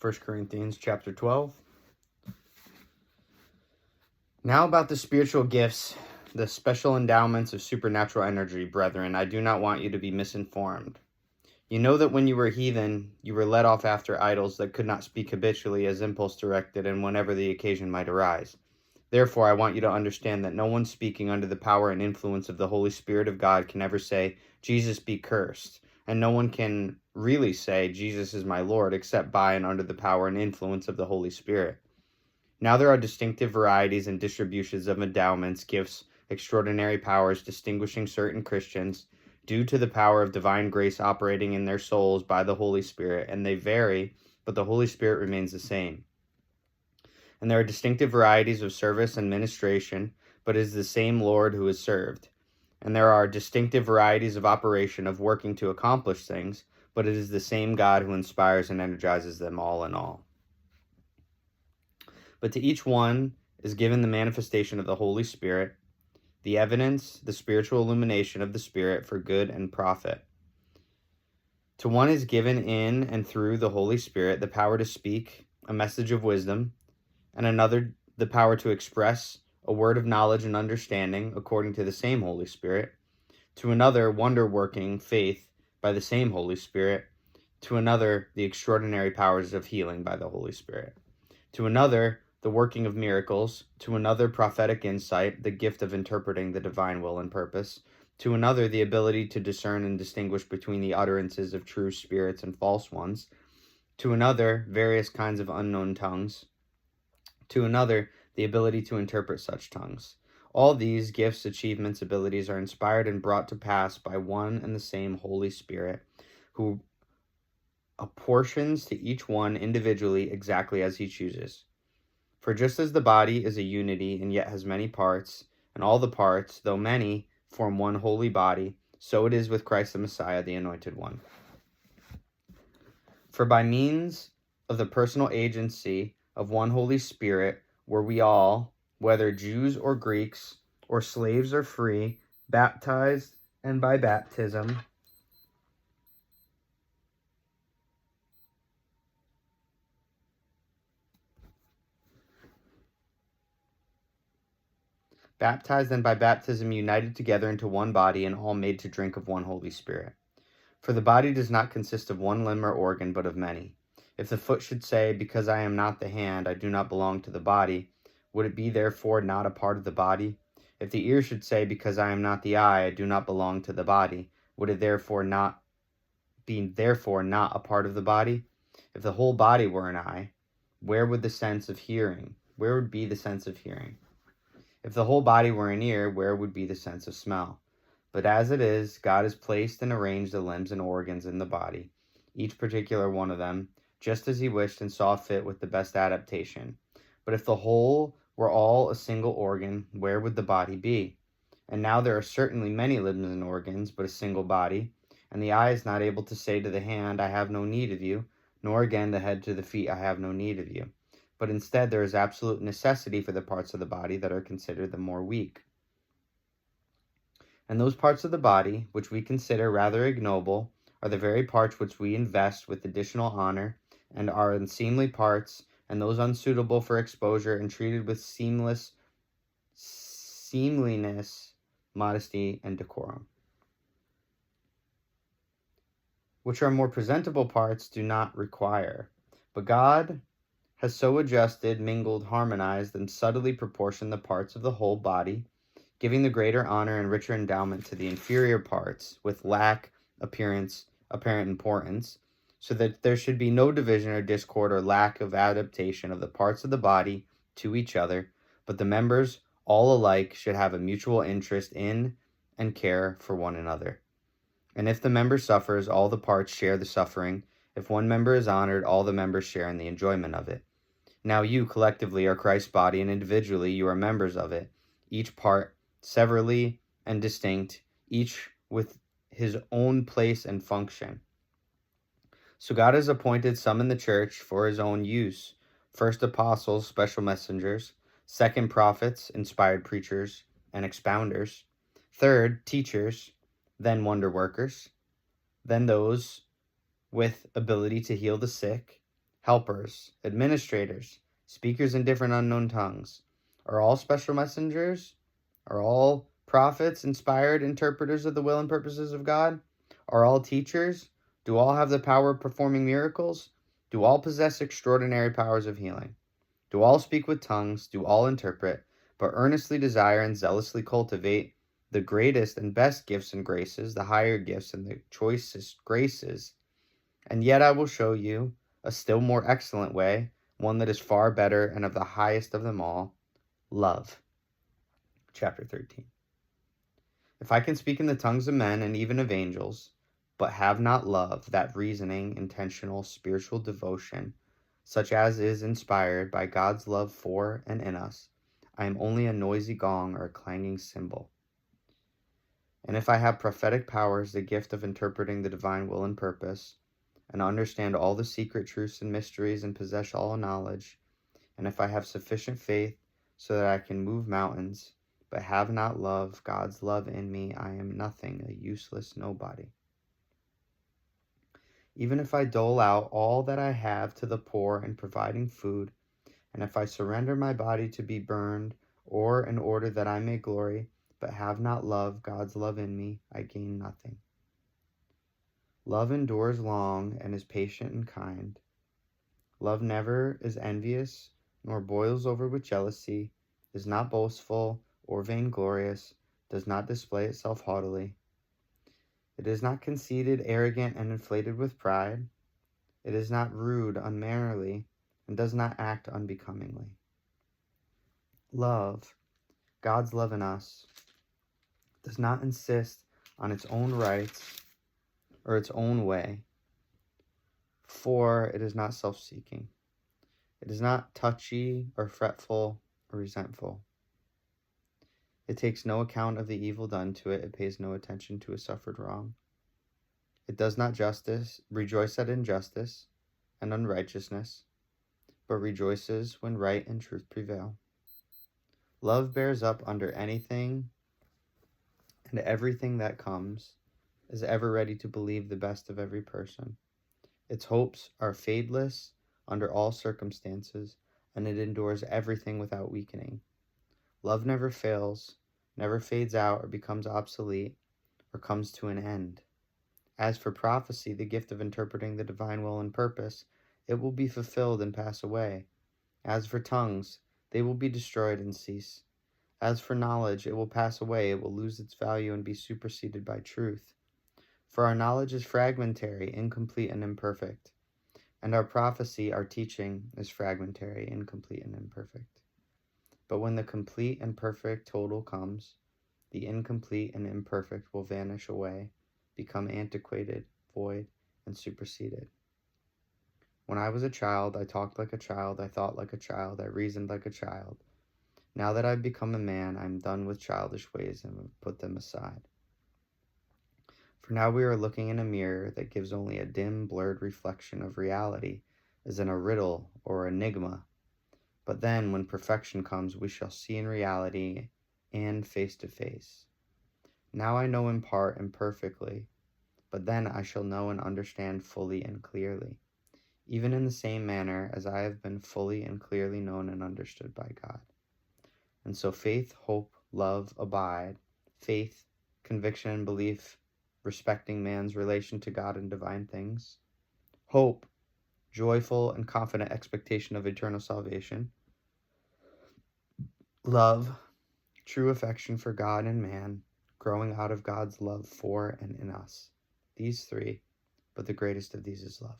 1 Corinthians chapter 12. Now about the spiritual gifts, the special endowments of supernatural energy, brethren, I do not want you to be misinformed. You know that when you were heathen, you were led off after idols that could not speak habitually as impulse directed and whenever the occasion might arise. Therefore, I want you to understand that no one speaking under the power and influence of the Holy Spirit of God can ever say, Jesus be cursed. And no one can really say, Jesus is my Lord, except by and under the power and influence of the Holy Spirit. Now there are distinctive varieties and distributions of endowments, gifts, extraordinary powers distinguishing certain Christians due to the power of divine grace operating in their souls by the Holy Spirit, and they vary, but the Holy Spirit remains the same. And there are distinctive varieties of service and ministration, but it is the same Lord who is served. And there are distinctive varieties of operation of working to accomplish things, but it is the same God who inspires and energizes them all in all. But to each one is given the manifestation of the Holy Spirit, the evidence, the spiritual illumination of the Spirit for good and profit. To one is given in and through the Holy Spirit the power to speak a message of wisdom, and another the power to express a word of knowledge and understanding according to the same Holy Spirit. To another, wonder-working faith by the same Holy Spirit. To another, the extraordinary powers of healing by the Holy Spirit. To another, the working of miracles. To another, prophetic insight, the gift of interpreting the divine will and purpose. To another, the ability to discern and distinguish between the utterances of true spirits and false ones. To another, various kinds of unknown tongues. To another, the ability to interpret such tongues. All these gifts, achievements, abilities are inspired and brought to pass by one and the same Holy Spirit, who apportions to each one individually exactly as he chooses. For just as the body is a unity and yet has many parts, and all the parts, though many, form one holy body, so it is with Christ the Messiah, the Anointed One. For by means of the personal agency of one Holy Spirit were we all, whether Jews or Greeks, or slaves or free, baptized, and by baptism united together into one body, and all made to drink of one Holy Spirit. For the body does not consist of one limb or organ, but of many. If the foot should say, because I am not the hand, I do not belong to the body, would it be therefore not a part of the body? If the ear should say, because I am not the eye, I do not belong to the body, would it therefore not a part of the body? If the whole body were an eye, where would be the sense of hearing? If the whole body were an ear, where would be the sense of smell? But as it is, God has placed and arranged the limbs and organs in the body, each particular one of them, just as he wished and saw fit with the best adaptation. But if the whole were all a single organ, where would the body be? And now there are certainly many limbs and organs, but a single body. And the eye is not able to say to the hand, I have no need of you, nor again the head to the feet, I have no need of you. But instead there is absolute necessity for the parts of the body that are considered the more weak. And those parts of the body, which we consider rather ignoble, are the very parts which we invest with additional honor, and are unseemly parts, and those unsuitable for exposure, and treated with seamliness, modesty, and decorum. Which our more presentable parts do not require. But God has so adjusted, mingled, harmonized, and subtly proportioned the parts of the whole body, giving the greater honor and richer endowment to the inferior parts with apparent importance, so that there should be no division or discord or lack of adaptation of the parts of the body to each other, but the members all alike should have a mutual interest in and care for one another. And if the member suffers, all the parts share the suffering. If one member is honored, all the members share in the enjoyment of it. Now you collectively are Christ's body, and individually you are members of it, each part severally and distinct, each with his own place and function. So God has appointed some in the church for his own use. First, apostles, special messengers. Second, prophets, inspired preachers and expounders. Third, teachers. Then wonder workers. Then those with ability to heal the sick, helpers, administrators, speakers in different unknown tongues. Are all special messengers? Are all prophets inspired interpreters of the will and purposes of God? Are all teachers? Do all have the power of performing miracles? Do all possess extraordinary powers of healing? Do all speak with tongues? Do all interpret? But earnestly desire and zealously cultivate the greatest and best gifts and graces, the higher gifts and the choicest graces. And yet I will show you a still more excellent way, one that is far better and of the highest of them all, love. Chapter 13. If I can speak in the tongues of men and even of angels, but have not love, that reasoning, intentional, spiritual devotion, such as is inspired by God's love for and in us, I am only a noisy gong or a clanging cymbal. And if I have prophetic powers, the gift of interpreting the divine will and purpose, and understand all the secret truths and mysteries and possess all knowledge, and if I have sufficient faith so that I can move mountains, but have not love, God's love in me, I am nothing, a useless nobody. Even if I dole out all that I have to the poor in providing food, and if I surrender my body to be burned, or in order that I may glory, but have not love, God's love in me, I gain nothing. Love endures long and is patient and kind. Love never is envious, nor boils over with jealousy, is not boastful or vainglorious, does not display itself haughtily. It is not conceited, arrogant, and inflated with pride. It is not rude, unmannerly, and does not act unbecomingly. Love, God's love in us, does not insist on its own rights or its own way, for it is not self-seeking. It is not touchy or fretful or resentful. It takes no account of the evil done to it. It pays no attention to a suffered wrong. It does not rejoice at injustice and unrighteousness, but rejoices when right and truth prevail. Love bears up under anything and everything that comes, is ever ready to believe the best of every person. Its hopes are fadeless under all circumstances, and it endures everything without weakening. Love never fails, never fades out or becomes obsolete, or comes to an end. As for prophecy, the gift of interpreting the divine will and purpose, it will be fulfilled and pass away. As for tongues, they will be destroyed and cease. As for knowledge, it will pass away, it will lose its value and be superseded by truth. For our knowledge is fragmentary, incomplete, and imperfect, and our prophecy, our teaching, is fragmentary, incomplete, and imperfect. But when the complete and perfect total comes, the incomplete and imperfect will vanish away, become antiquated, void, and superseded. When I was a child, I talked like a child, I thought like a child, I reasoned like a child. Now that I've become a man, I'm done with childish ways and have put them aside. For now we are looking in a mirror that gives only a dim, blurred reflection of reality, as in a riddle or enigma. But then, when perfection comes, we shall see in reality and face to face. Now I know in part imperfectly, but then I shall know and understand fully and clearly, even in the same manner as I have been fully and clearly known and understood by God. And so faith, hope, love abide, faith, conviction, and belief, respecting man's relation to God and divine things. Hope, joyful and confident expectation of eternal salvation. Love, true affection for God and man, growing out of God's love for and in us. These three, but the greatest of these is love.